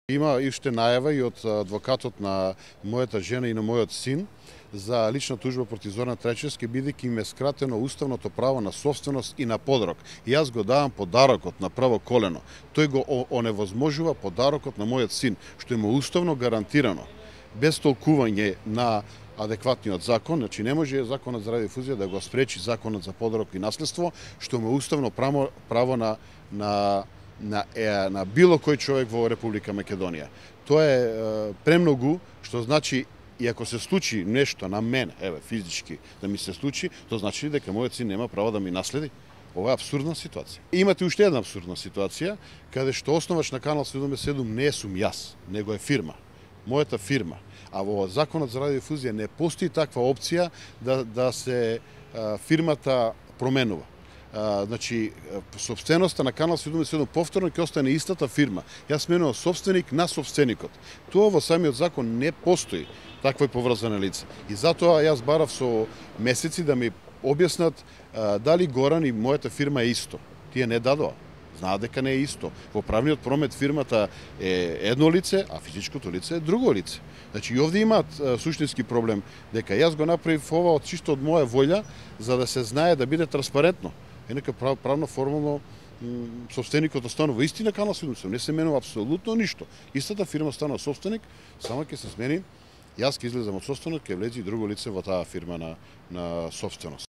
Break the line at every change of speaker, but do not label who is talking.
Има уште најава и од адвокатот на мојата жена и на мојот син за лична тужба против Зоран Трајчевски, бидејќи им е скратено уставното право на собственост и на подарок. И јас го давам подарокот на право колено. Тој го оневозможува подарокот на мојот син, што им е уставно гарантирано, без толкување на адекватниот закон. Значи не може законот за радиодифузија да го спречи законот за подарок и наследство, што му е уставно право на било кој човек во Република Македонија. Тоа е премногу, што значи и ако се случи нешто на мене, физички да ми се случи, тоа значи дека мојот син нема право да ми наследи. Ова е абсурдна ситуација. Имате уште една абсурдна ситуација, каде што основач на Канал 77 не сум јас, него е фирма. Мојата фирма. А во законот за радиодифузија не постои таква опција да се фирмата променува. Значи, собственоста на Канал 77 повторно ќе остане истата фирма. Јас сменувам собственик на собственикот. Тоа во самиот закон не постои такво поврзано лице. И затоа јас барав со месеци да ми објаснат дали Горан и мојата фирма е исто. Тие не дадоа. Знаат дека не е исто. Во правниот промет фирмата е едно лице, а физичкото лице е друго лице. Значи и овде имаат суштински проблем, дека јас го направив ова чисто од моја волја, за да се знае, да биде транспарентно. Инака правно формално собственикот останува исти на Канал 77, не се менува апсолутно ништо. Истата фирма стана собственик, само ќе се смени, јас ќе излезам од собственик, ќе влезе и друго лице во таа фирма на собственост.